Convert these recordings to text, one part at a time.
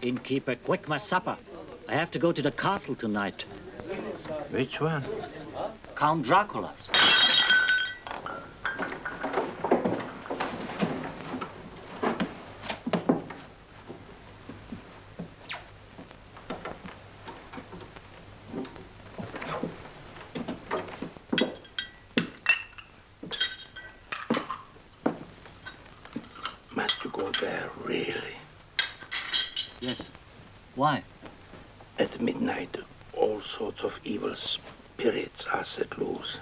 Innkeeper, quick, my supper. I have to go to the castle tonight. Which one? Count Dracula's. Must you go there, really? Yes. Why? At midnight, all sorts of evil spirits are set loose.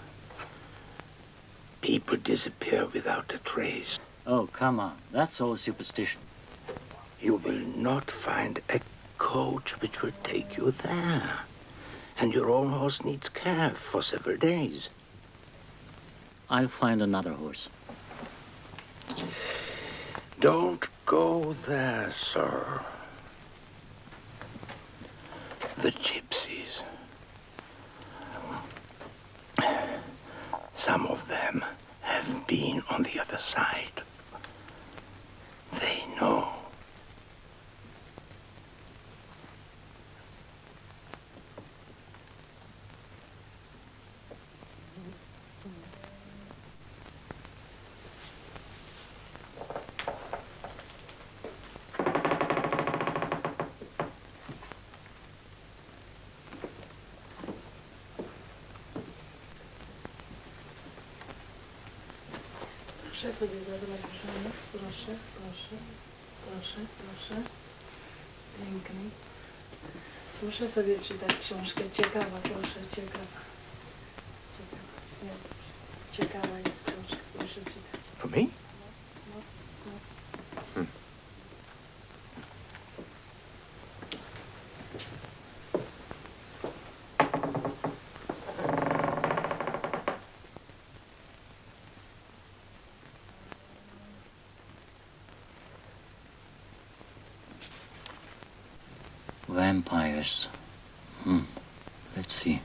People disappear without a trace. Oh, come on. That's all superstition. You will not find a coach which will take you there. And your own horse needs care for several days. I'll find another horse. Don't go there, sir. The gypsies. Some of them have been on the other side. They know. Proszę sobie zabrać brzuch, proszę, proszę, proszę, proszę. Pięknie. Proszę sobie czytać książkę. Ciekawa, proszę, ciekawa. Ciekawa. Nie, ciekawa jest książka. Proszę czytać. For me? No, no. Vampires. Let's see.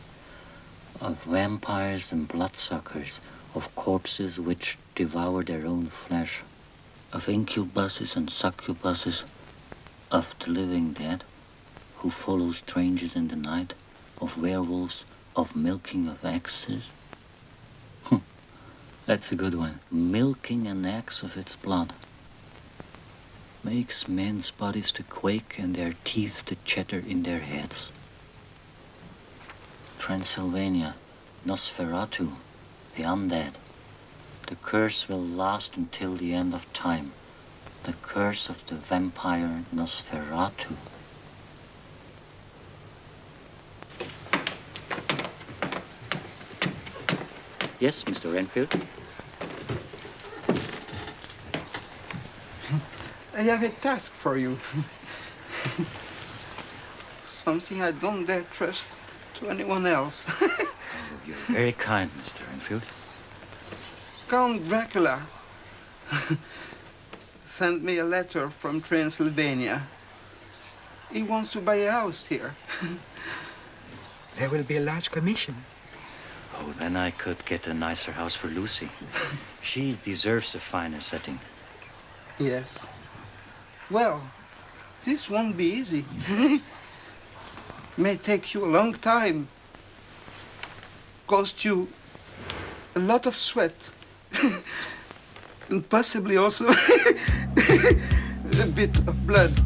Of vampires and bloodsuckers, of corpses which devour their own flesh, of incubuses and succubuses, of the living dead, who follow strangers in the night, of werewolves, of milking of axes. That's a good one. Milking an axe of its blood makes men's bodies to quake and their teeth to chatter in their heads. Transylvania, Nosferatu, the undead. The curse will last until the end of time. The curse of the vampire Nosferatu. Yes, Mr. Renfield? I have a task for you. Something I don't dare trust to anyone else. You're very kind, Mr. Renfield. Count Dracula sent me a letter from Transylvania. He wants to buy a house here. There will be a large commission. Oh, then I could get a nicer house for Lucy. She deserves a finer setting. Yes. Well, this won't be easy. May take you a long time. Cost you a lot of sweat. And possibly also a bit of blood.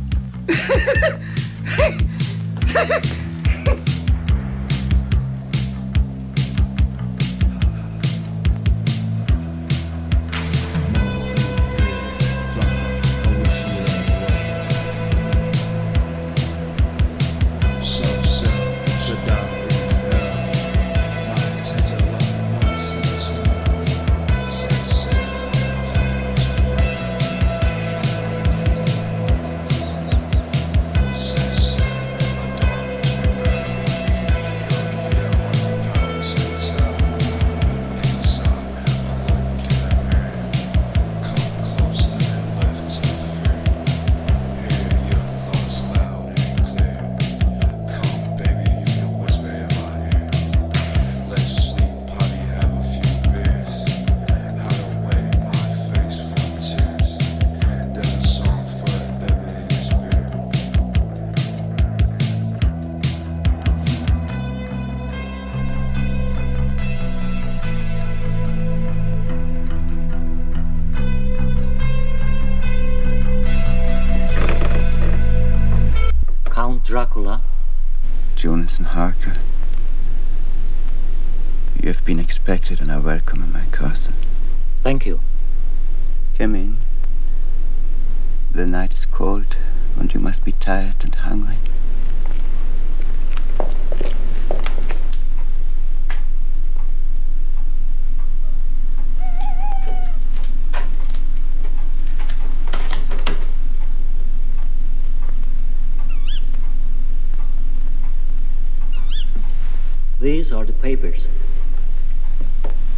Harker. You have been expected and are welcome in my castle. Thank you. Come in. The night is cold, and you must be tired and hungry. These are the papers.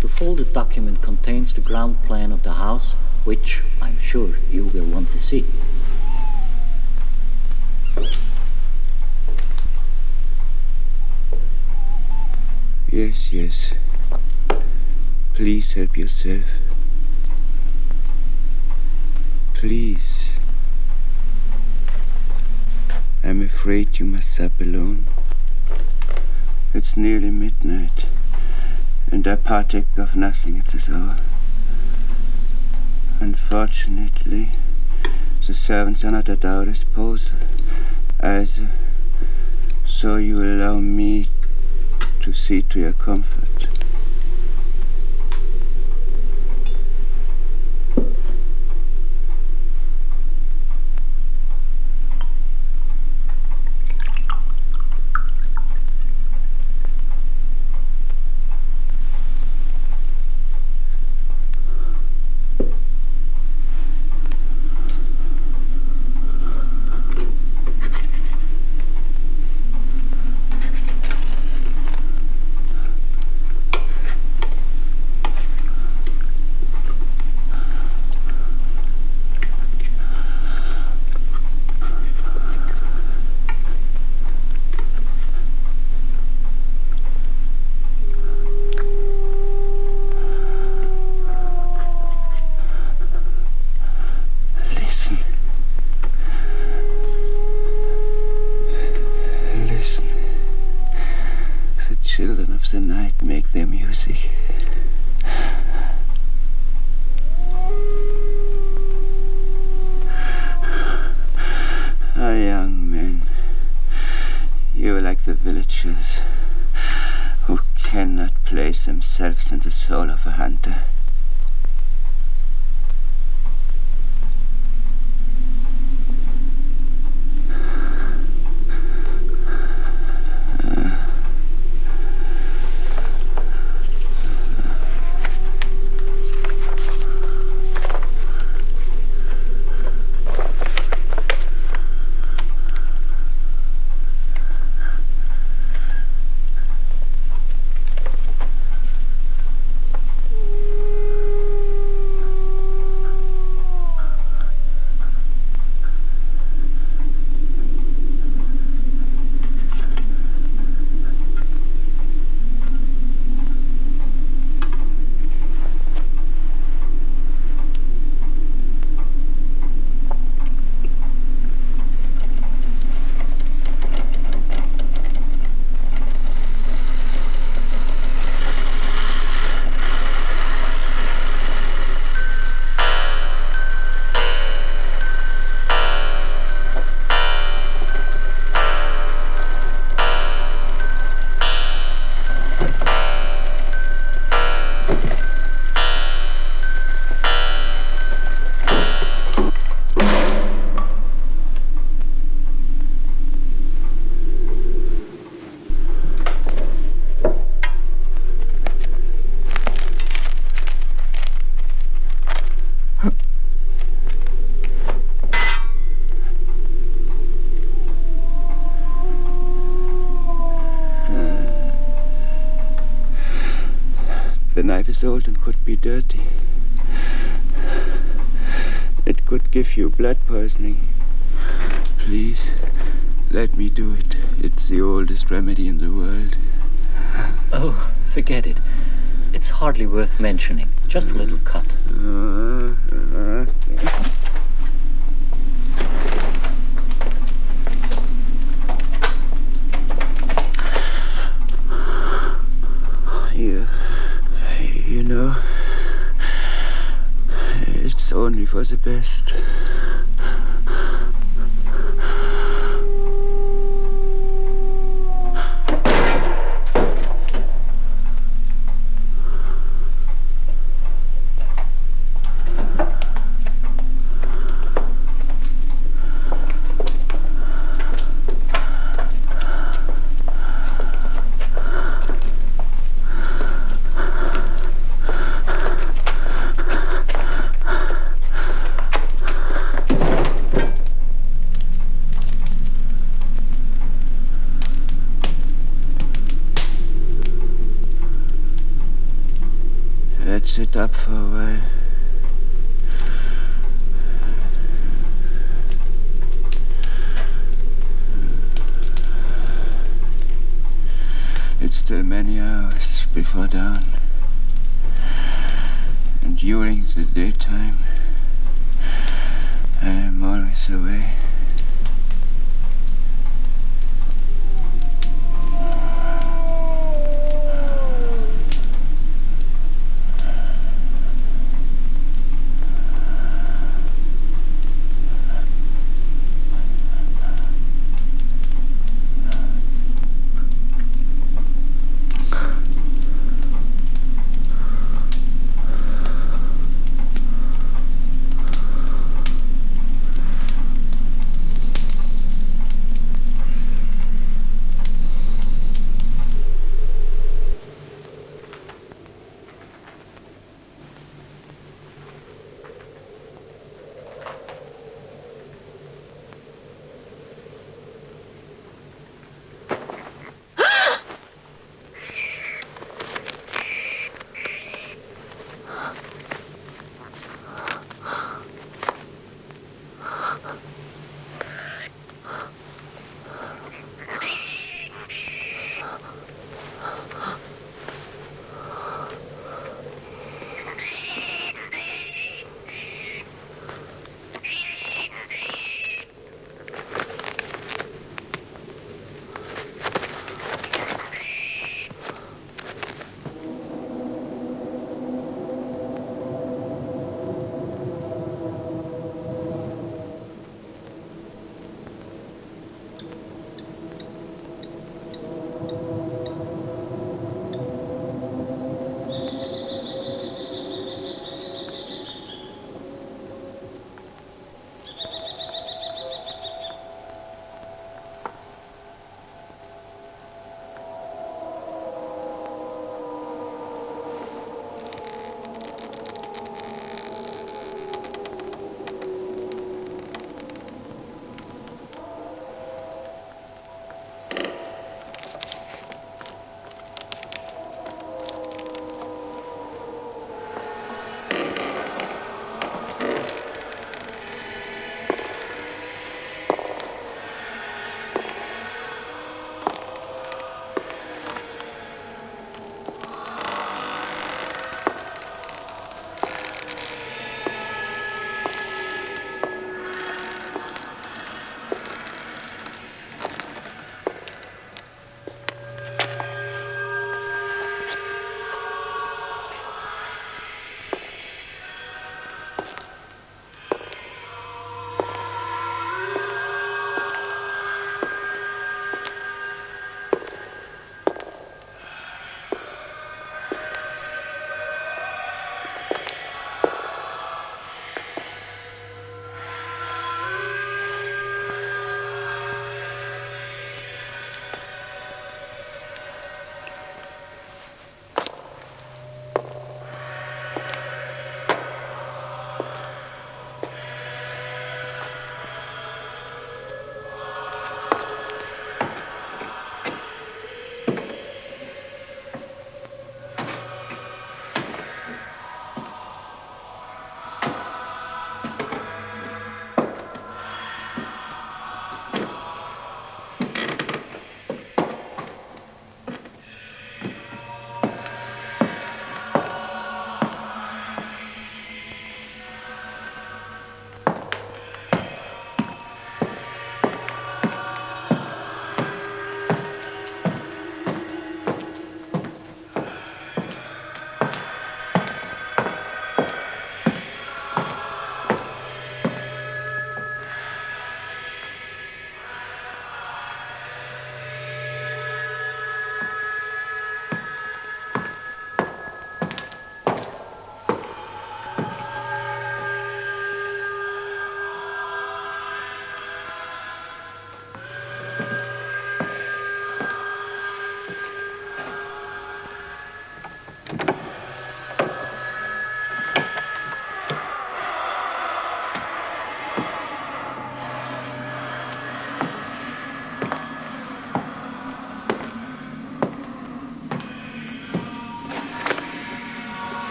The folded document contains the ground plan of the house, which I'm sure you will want to see. Yes, yes. Please help yourself. Please. I'm afraid you must sup alone. It's nearly midnight, and I partake of nothing at this hour. Unfortunately, the servants are not at our disposal either, so you allow me to see to your comfort. Children of the night make their music. Ah, young men, you are like the villagers who cannot place themselves in the soul of a hunter. The knife is old and could be dirty. It could give you blood poisoning. Please, let me do it. It's the oldest remedy in the world. Oh, forget it. It's hardly worth mentioning. Just a little cut. You know, it's only for the best. sit up for a while. It's still many hours before dawn. And during the daytime, I am always away.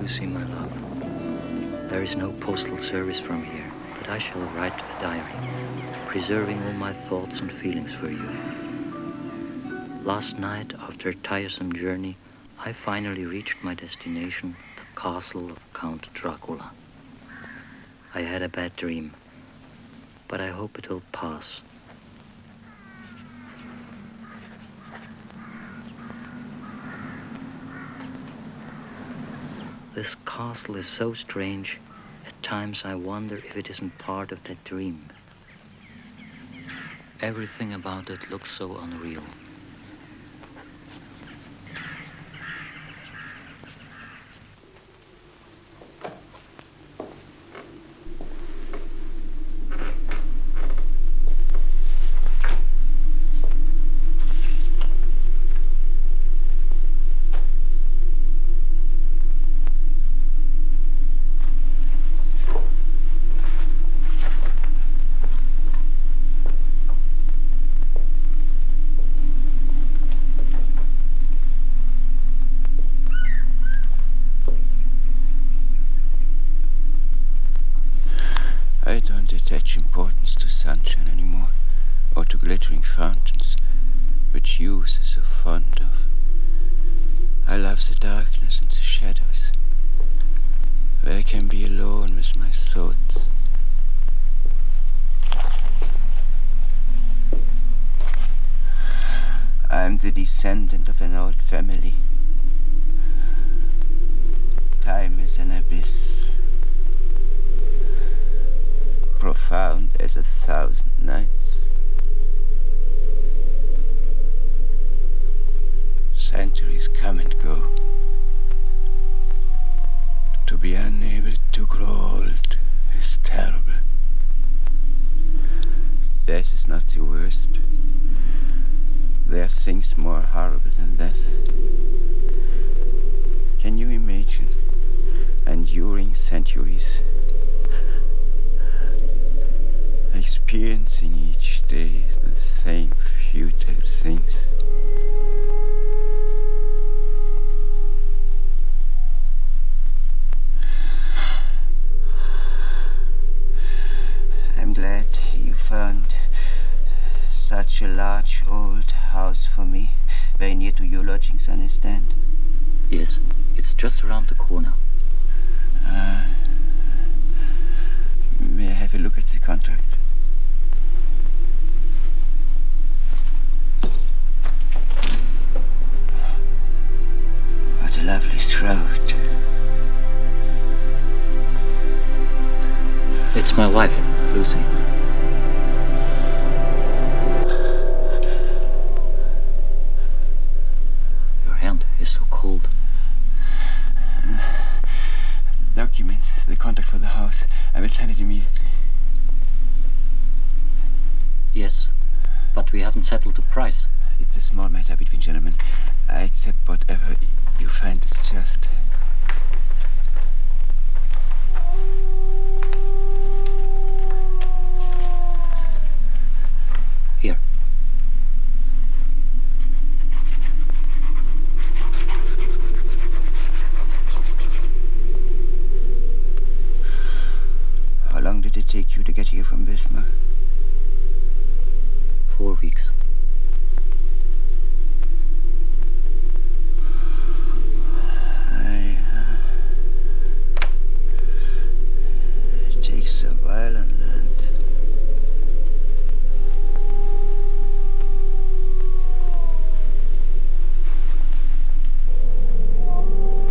Lucy, my love. There is no postal service from here, but I shall write a diary, preserving all my thoughts and feelings for you. Last night, after a tiresome journey, I finally reached my destination, the castle of Count Dracula. I had a bad dream, but I hope it will pass. This castle is so strange, at times I wonder if it isn't part of that dream. Everything about it looks so unreal. I don't attach importance to sunshine anymore, or to glittering fountains, which youth is so fond of. I love the darkness and the shadows, where I can be alone with my thoughts. I am the descendant of an old family. Time is an abyss, profound as 1,000 nights. Centuries come and go. To be unable to grow old is terrible. Death is not the worst. There are things more horrible than death. Can you imagine enduring centuries, experiencing each day the same futile things? I'm glad you found such a large old house for me, very near to your lodgings, I understand. Yes, it's just around the corner. May I have a look at the contract? What a lovely throat. It's my wife, Lucy. Your hand is so cold. Documents, the contract for the house. I will sign it immediately. Yes, but we haven't settled the price. It's a small matter between gentlemen. I accept whatever you find is just. Here. How long did it take you to get here from Wismar? 4 weeks. It takes a while on land.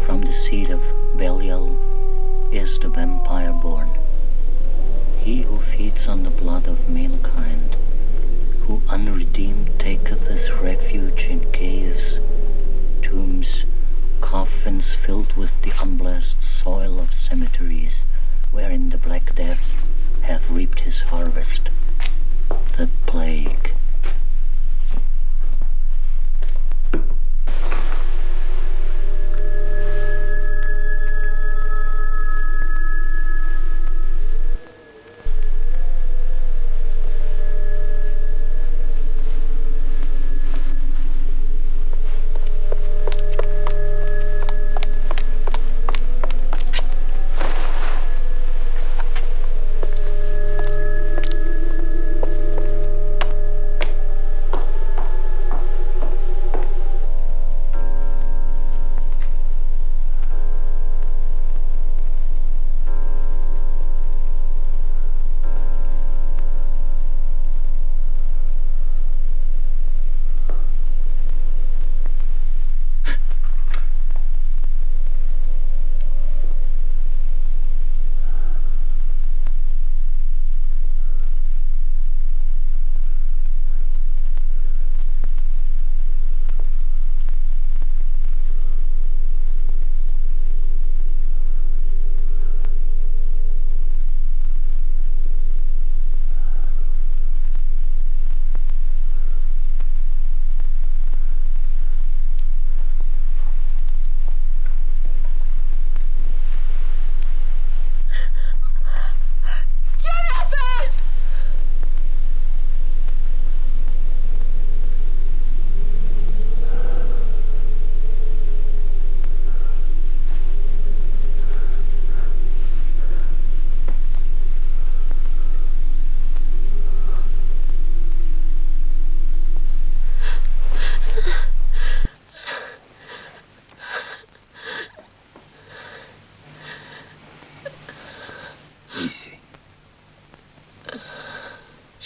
From the seed of Belial is the vampire born. He who feeds on the blood of mankind, who unredeemed taketh his refuge in caves, tombs, coffins filled with the unblessed soil of cemeteries, wherein the Black Death hath reaped his harvest, the plague.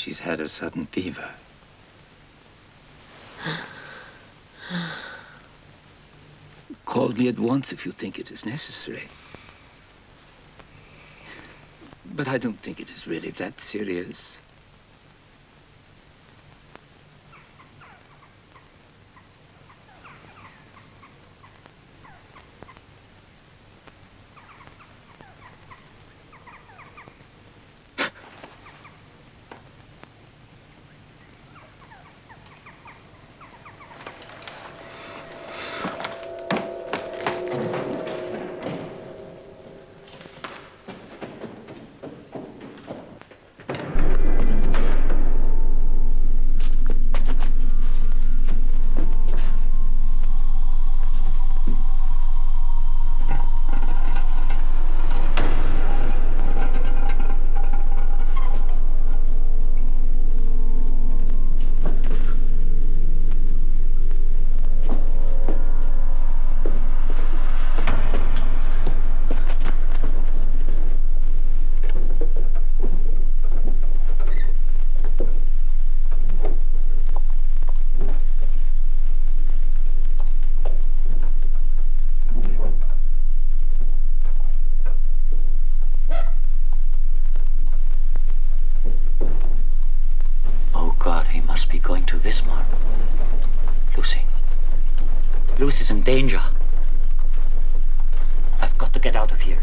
She's had a sudden fever. Call me at once if you think it is necessary. But I don't think it is really that serious. Lucy's in danger. I've got to get out of here.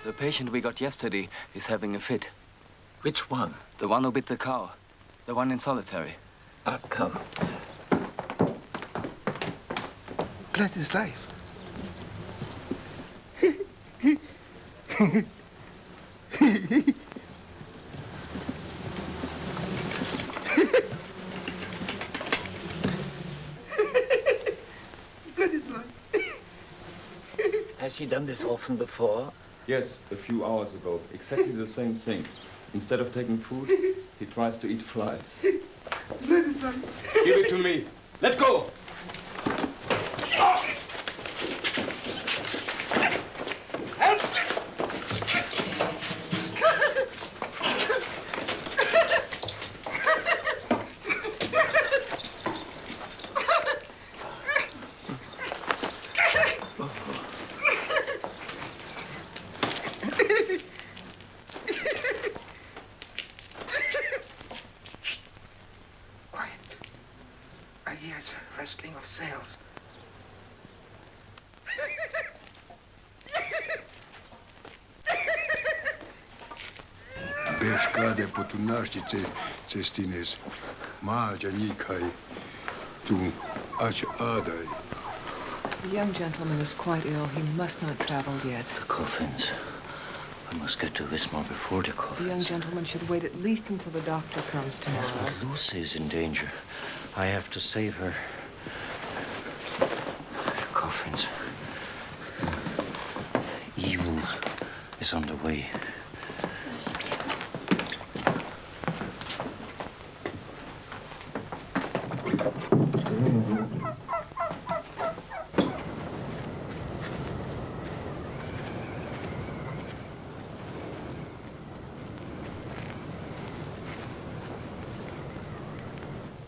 The patient we got yesterday is having a fit. Which one? The one who bit the cow. The one in solitary. Ah, come. Blood is life. Blood is life. Has he done this often before? Yes, a few hours ago. Exactly the same thing. Instead of taking food, he tries to eat flies. Blood is life. Give it to me. Let go! The young gentleman is quite ill. He must not travel yet. The coffins. I must get to Wismar before the coffins. The young gentleman should wait at least until the doctor comes tomorrow. Yes, but Lucy is in danger. I have to save her. The coffins. Evil is on the way.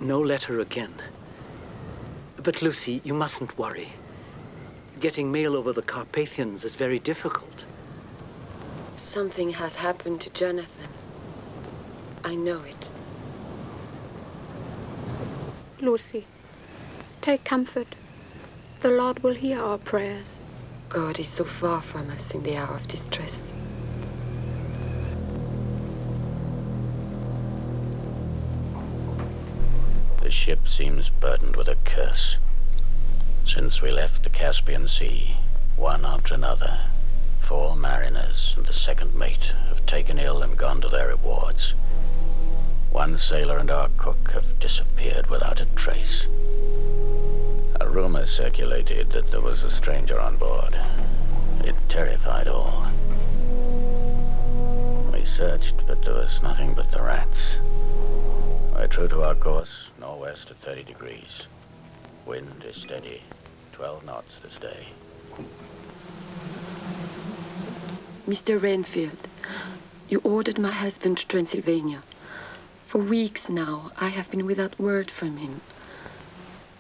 No letter again. But, Lucy, you mustn't worry. Getting mail over the Carpathians is very difficult. Something has happened to Jonathan. I know it. Lucy, take comfort. The Lord will hear our prayers. God is so far from us in the hour of distress. The ship seems burdened with a curse. Since we left the Caspian Sea, one after another, 4 mariners and the second mate have taken ill and gone to their rewards. 1 sailor and our cook have disappeared without a trace. A rumor circulated that there was a stranger on board. It terrified all. We searched, but there was nothing but the rats. We're true to our course, northwest at 30 degrees. Wind is steady, 12 knots this day. Mr. Renfield, you ordered my husband to Transylvania. For weeks now, I have been without word from him.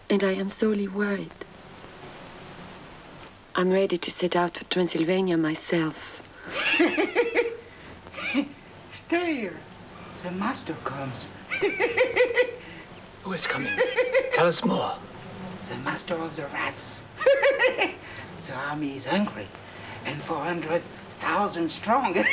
And I am sorely worried. I'm ready to set out for Transylvania myself. Stay here. The master comes. Who is coming? Tell us more. The master of the rats. The army is hungry and 400,000 strong.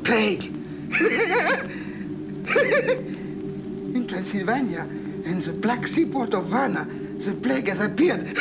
Plague! In Transylvania, in the black seaport of Werner, the plague has appeared.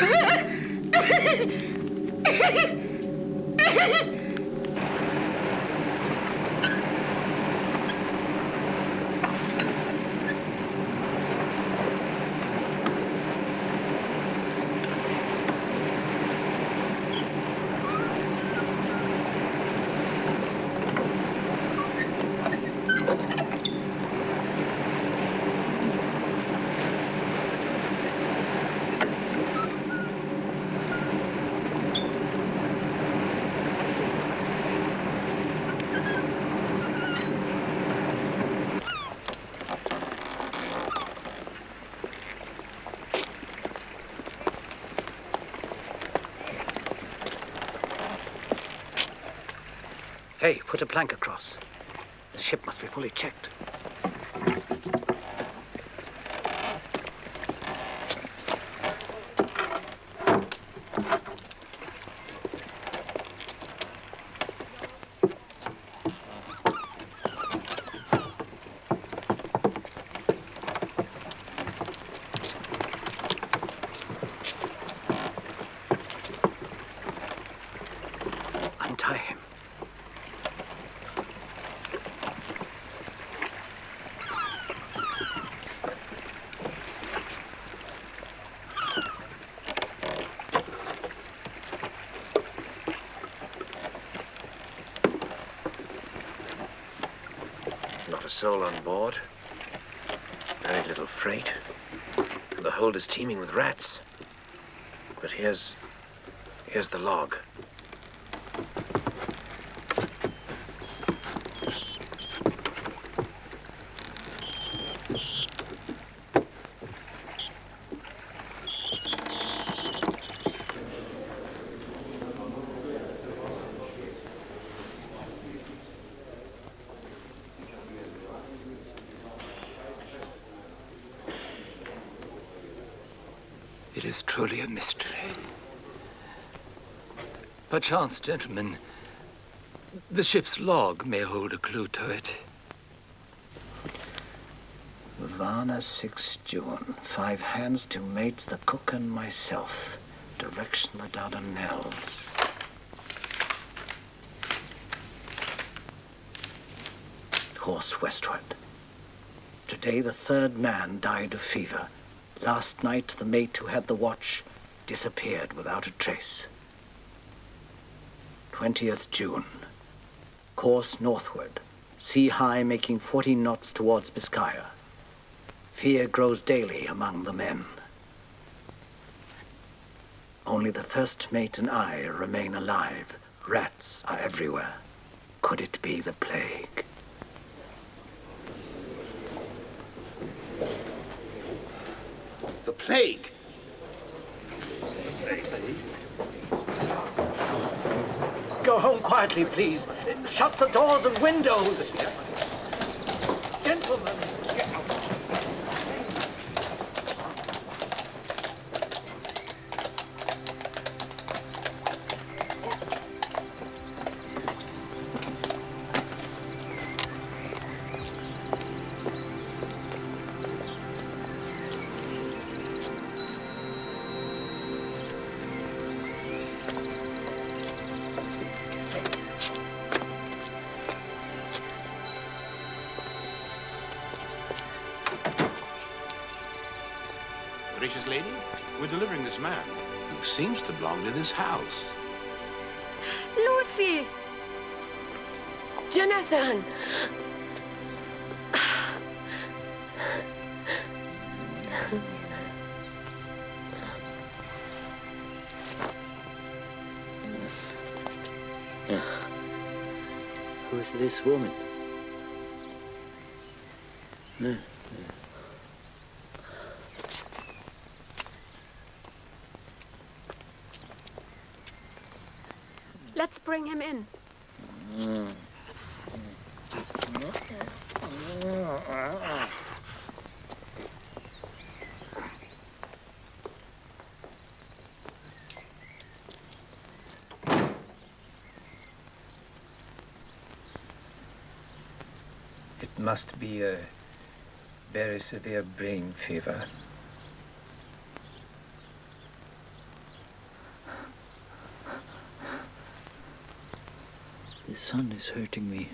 Hey, put a plank across. The ship must be fully checked. Untie him. Not a soul on board. Very little freight. And the hold is teeming with rats. But here's the log. It is truly a mystery. Perchance, gentlemen, the ship's log may hold a clue to it. Varna, 6 June. 5 hands, 2 mates, the cook and myself. Direction the Dardanelles. Course westward. Today the 3rd man died of fever. Last night the mate who had the watch disappeared without a trace. 20th June. Course northward. Sea high, making 40 knots towards Biscaya. Fear grows daily among the men. Only the first mate and I remain alive. Rats are everywhere. Could it be the plague? The plague? Go home quietly, please. Shut the doors and windows. Gentlemen. Gracious lady, we're delivering this man who seems to belong to this house. Lucy! Jonathan! Who is this woman? Let's bring him in. It must be a very severe brain fever. The sun is hurting me.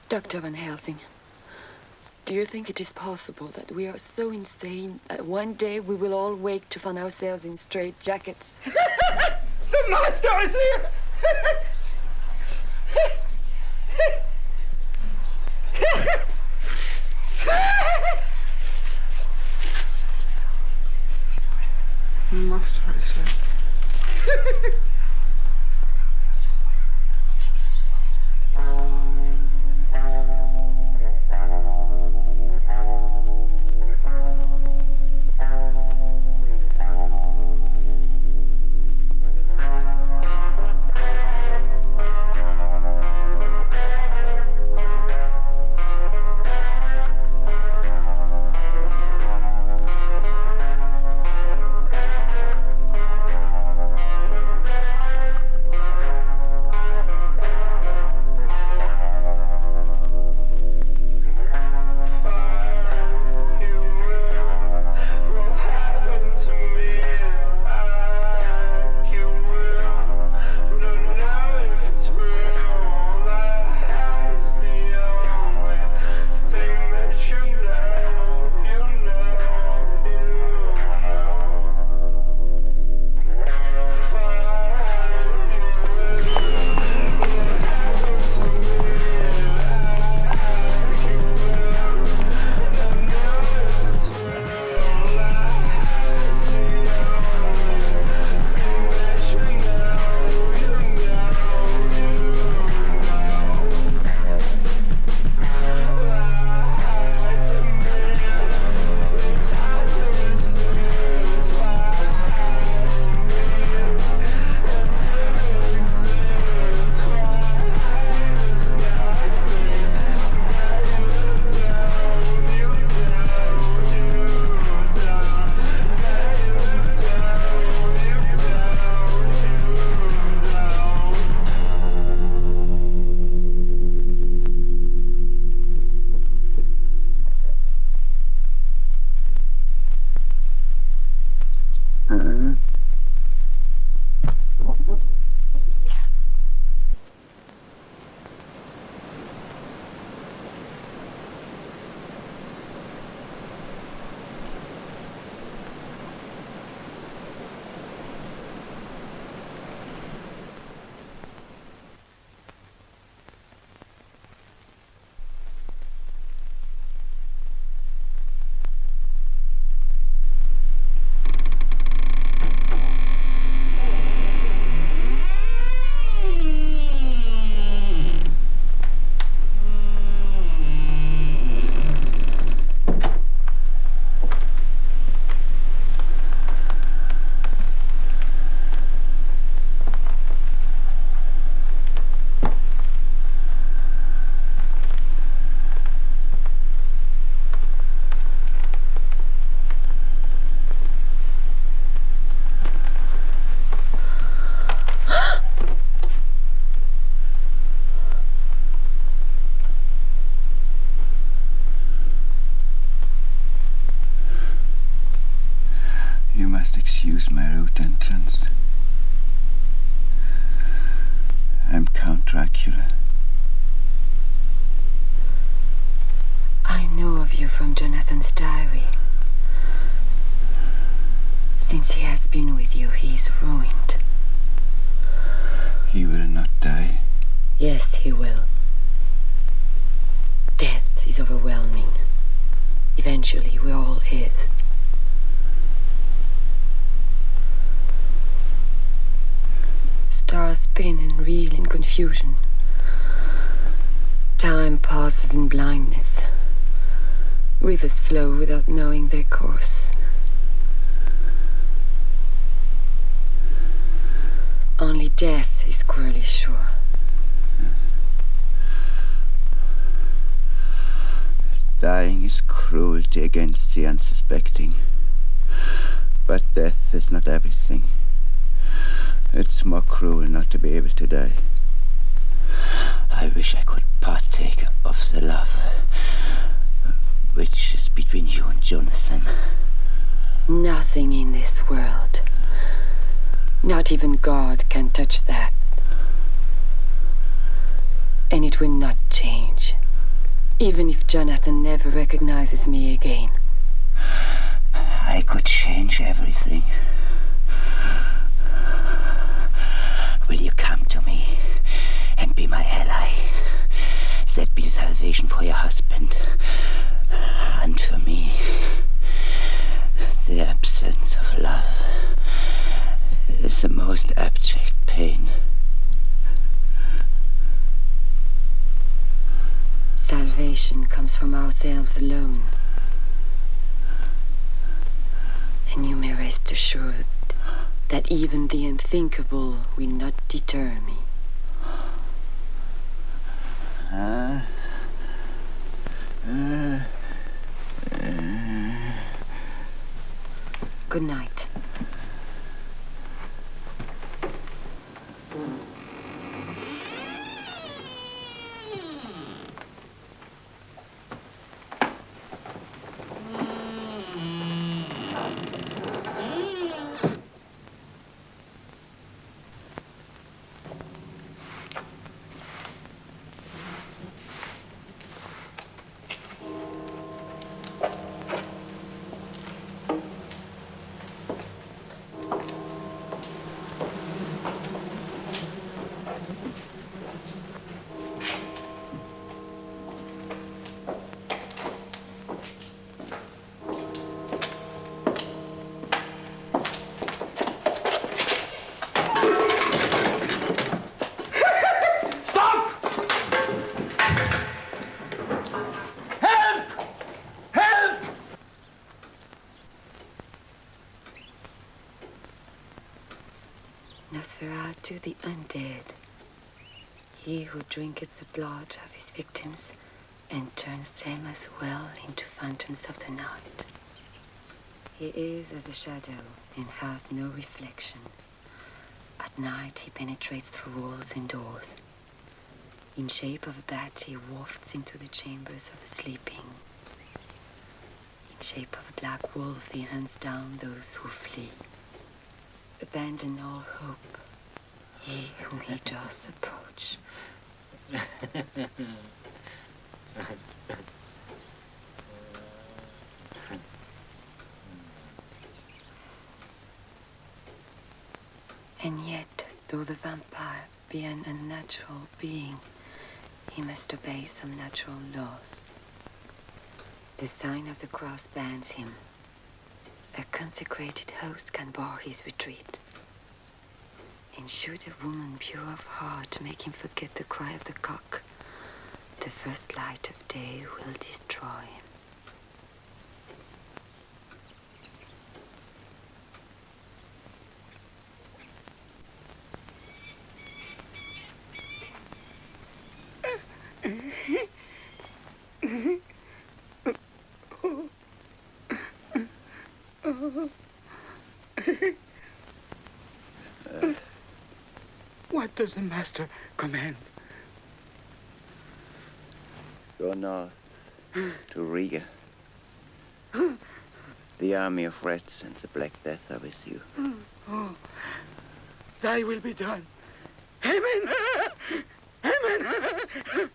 Dr. Van Helsing, do you think it is possible that we are so insane that one day we will all wake to find ourselves in straitjackets? The monster is here! Monster is here. been with you, he is ruined. He will not die. Yes, he will. Death is overwhelming. Eventually, we all is. Stars spin and reel in confusion. Time passes in blindness. Rivers flow without knowing their course. Only death is squarely sure. Dying is cruelty against the unsuspecting. But death is not everything. It's more cruel not to be able to die. I wish I could partake of the love which is between you and Jonathan. Nothing in this world, not even God, can touch that. And it will not change, even if Jonathan never recognizes me again. I could change everything. Will you come to me and be my ally? That be the salvation for your husband. And for me, the absence of love is the most abject pain. Salvation comes from ourselves alone. And you may rest assured that even the unthinkable will not deter me. Good night. Nosferatu the undead, he who drinketh the blood of his victims and turns them as well into phantoms of the night. He is as a shadow and hath no reflection. At night he penetrates through walls and doors. In shape of a bat he wafts into the chambers of the sleeping. In shape of a black wolf he hunts down those who flee. Abandon all hope, ye whom he doth approach. And yet, though the vampire be an unnatural being, he must obey some natural laws. The sign of the cross bans him. A consecrated host can bar his retreat. And should a woman pure of heart make him forget the cry of the cock, the first light of day will destroy him. What does the master command? Go north to Riga. The army of rats and the Black Death are with you. Oh, thy will be done. Amen! Amen!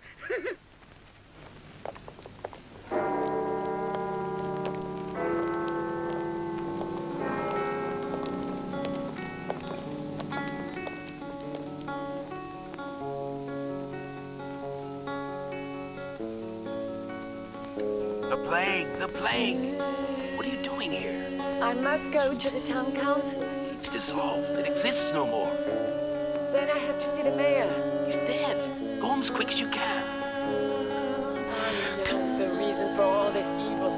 plague, the plague. What are you doing here? I must go to the town council. It's dissolved. It exists no more. Then I have to see the mayor. He's dead. Go home as quick as you can. I know the reason for all this evil.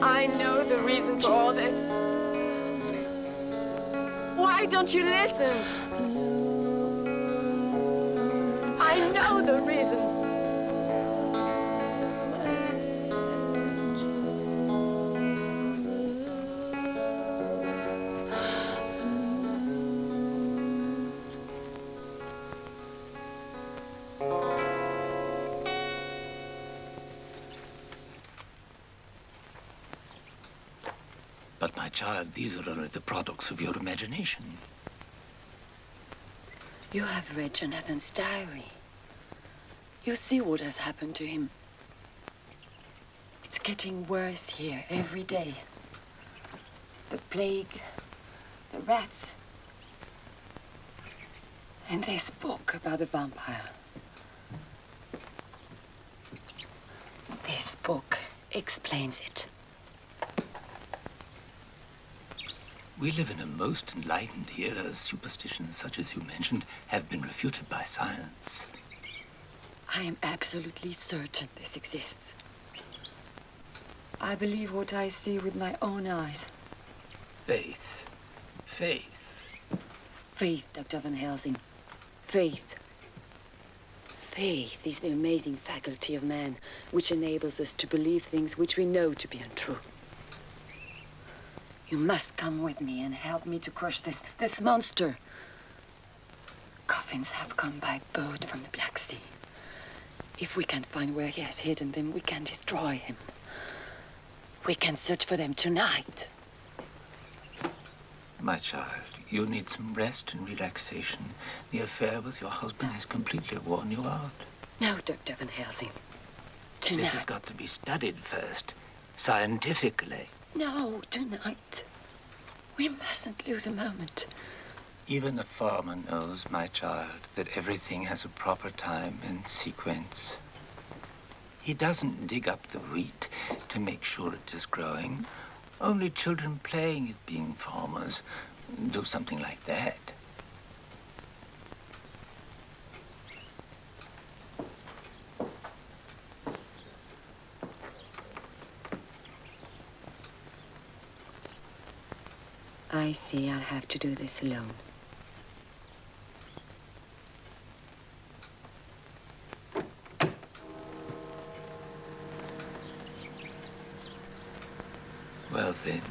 I know the reason for all this. Why don't you listen? I know the reason. But, my child, these are only the products of your imagination. You have read Jonathan's diary. You see what has happened to him. It's getting worse here every day. The plague, the rats, and this book about the vampire. This book explains it. We live in a most enlightened era. Superstitions such as you mentioned have been refuted by science. I am absolutely certain this exists. I believe what I see with my own eyes. Faith. Faith. Faith, Dr. Van Helsing. Faith. Faith is the amazing faculty of man which enables us to believe things which we know to be untrue. You must come with me and help me to crush this monster. Coffins have come by boat from the Black Sea. If we can find where he has hidden them, we can destroy him. We can search for them tonight. My child, you need some rest and relaxation. The affair with your husband has completely worn you out. No, Dr. Van Helsing. Tonight. This has got to be studied first, scientifically. No, tonight. We mustn't lose a moment. Even a farmer knows, my child, that everything has a proper time and sequence. He doesn't dig up the wheat to make sure it is growing. Only children playing at being farmers do something like that. I see I'll have to do this alone. Well then.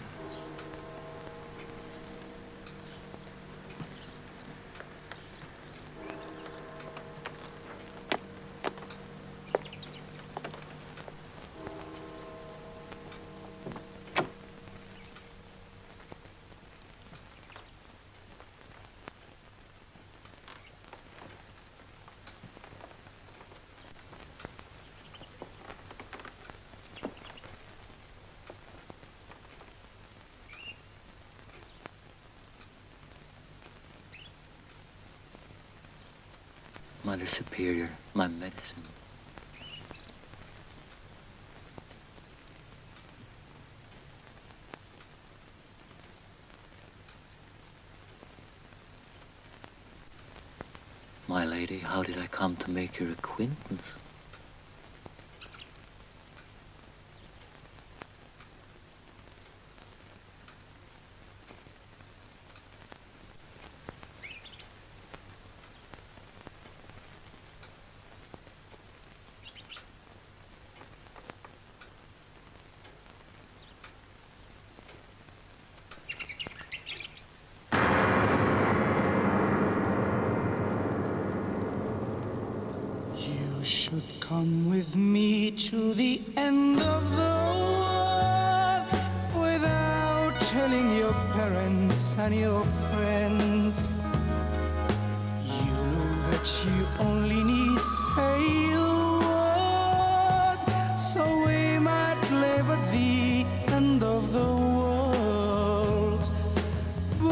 Mother Superior, my medicine. My lady, how did I come to make your acquaintance? Should come with me to the end of the world without telling your parents and your friends. You know that you only need say a word, so we might live at the end of the world. Go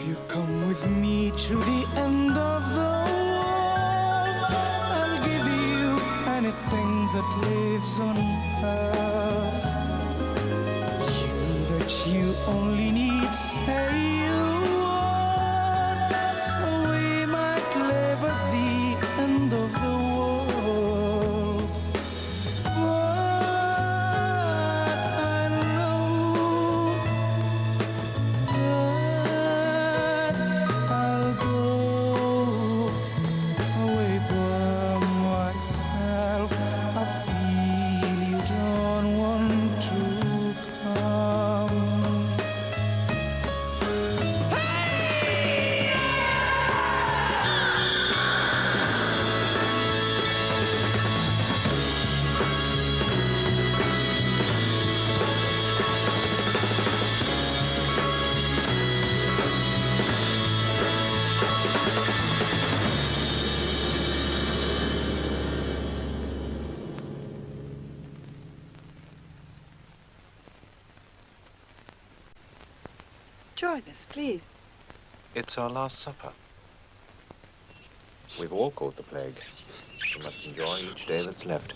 you come with me to the end of the world, I'll give you anything that lives on earth. You that you only need say you want, so we might live at the end of the world. But I know that I'll go away by myself. I feel you don't want to come. Enjoy this, please. It's our last supper. We've all caught the plague. We must enjoy each day that's left.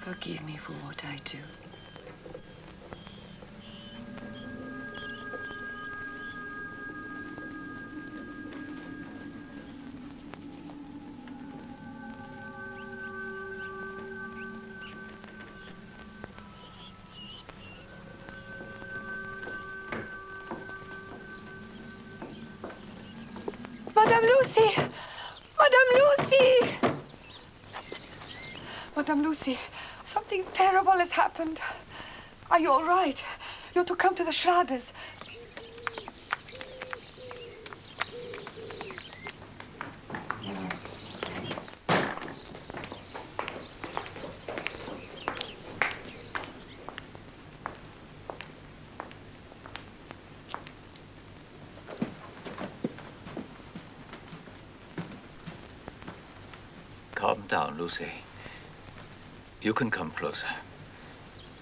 Forgive me for what I do. Madame Lucy! Madame Lucy! Madame Lucy, something terrible has happened. Are you all right? You're to come to the Schraders. Calm down, Lucy. You can come closer.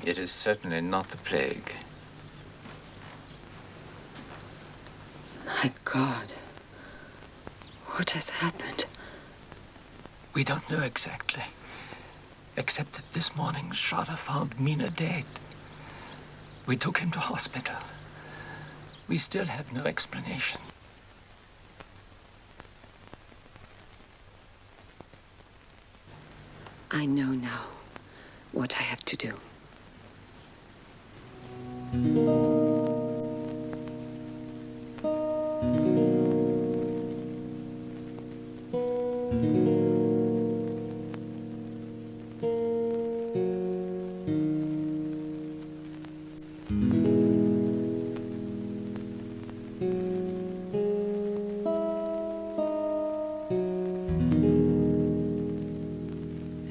It is certainly not the plague. My God. What has happened? We don't know exactly. Except that this morning, Schrader found Mina dead. We took him to hospital. We still have no explanation. I know now what I have to do.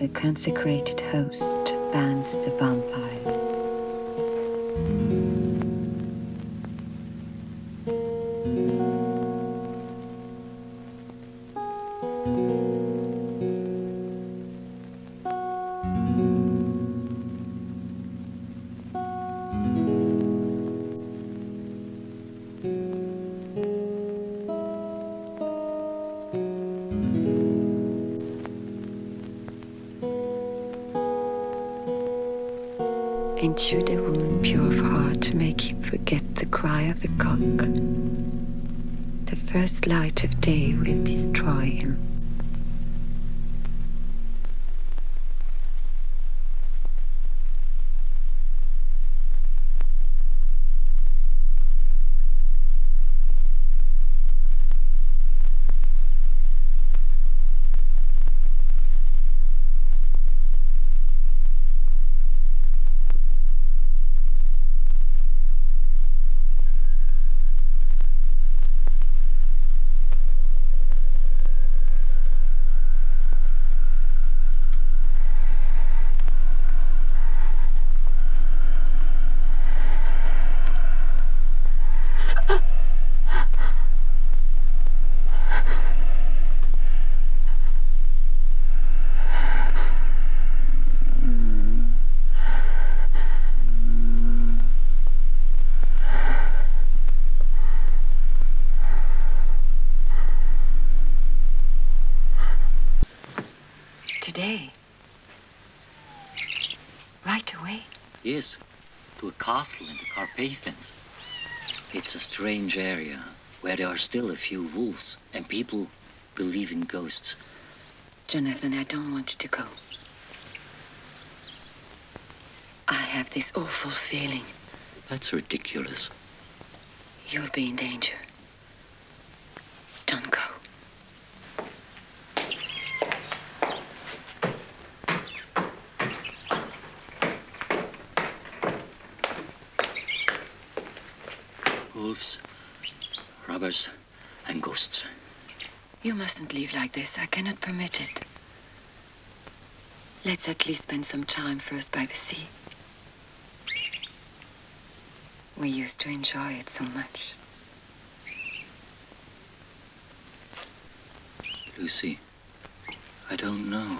the consecrated host bans the vampire. And should a woman pure of heart make him forget the cry of the cock, the first light of day will destroy him. Today? Right away? Yes, to a castle in the Carpathians. It's a strange area where there are still a few wolves and people believe in ghosts. Jonathan, I don't want you to go. I have this awful feeling. That's ridiculous. You'll be in danger. Don't go. Wolves, robbers, and ghosts. You mustn't leave like this. I cannot permit it. Let's at least spend some time first by the sea. We used to enjoy it so much. Lucy, I don't know.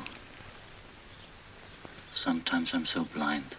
Sometimes I'm so blind.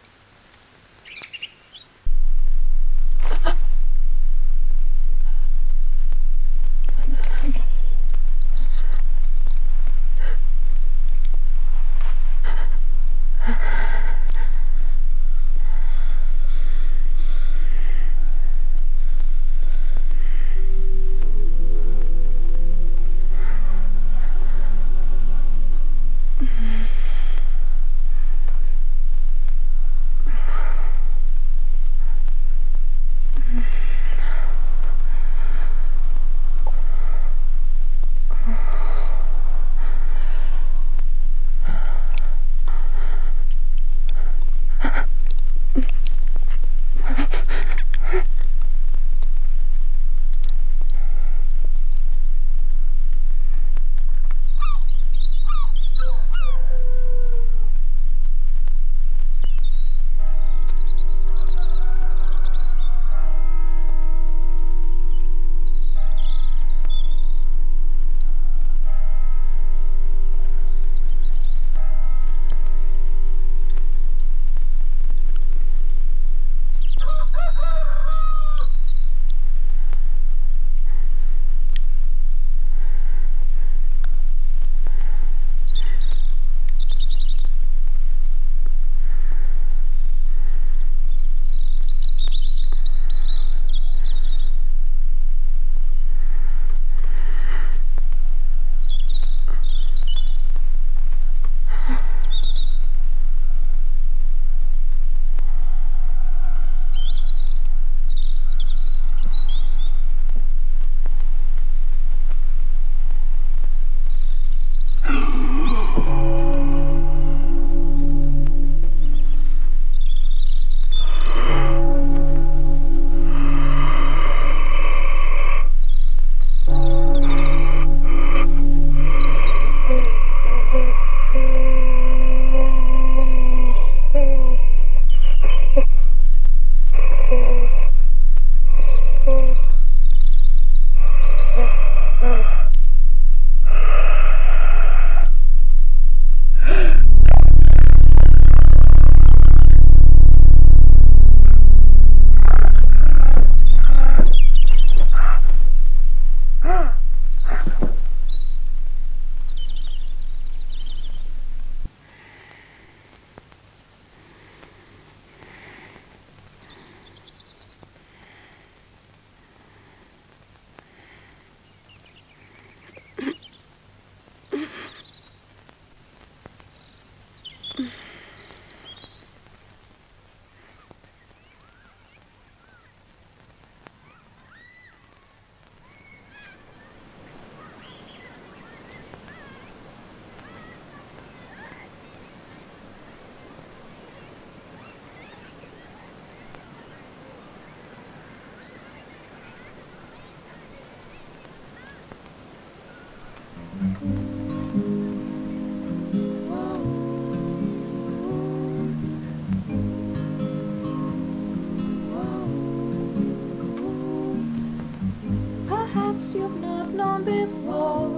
perhaps you've not known before.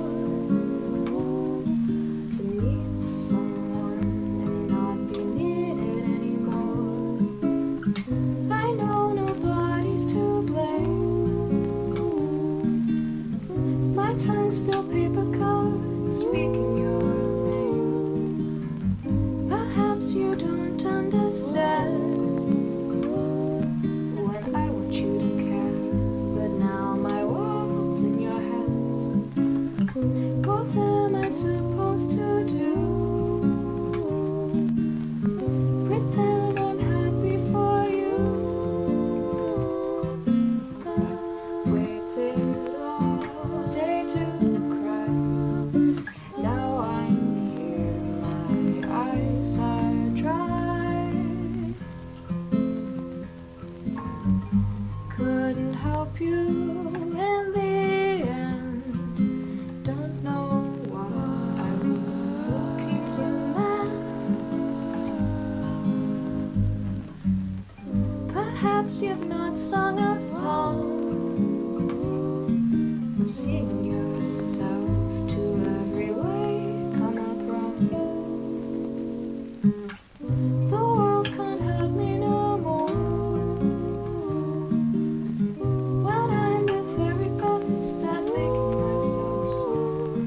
To meet someone and not be needed anymore. I know nobody's to blame. My tongue's still paper cut, speaking your name. Perhaps you don't understand. What am I supposed to do? Pretend I'm happy for you. Waited all day to cry. Now I'm here, my eyes are dry. Couldn't help you. You've not sung a song of seeing yourself to every way come up wrong. The world can't hurt me no more when I'm the very best at making myself sore.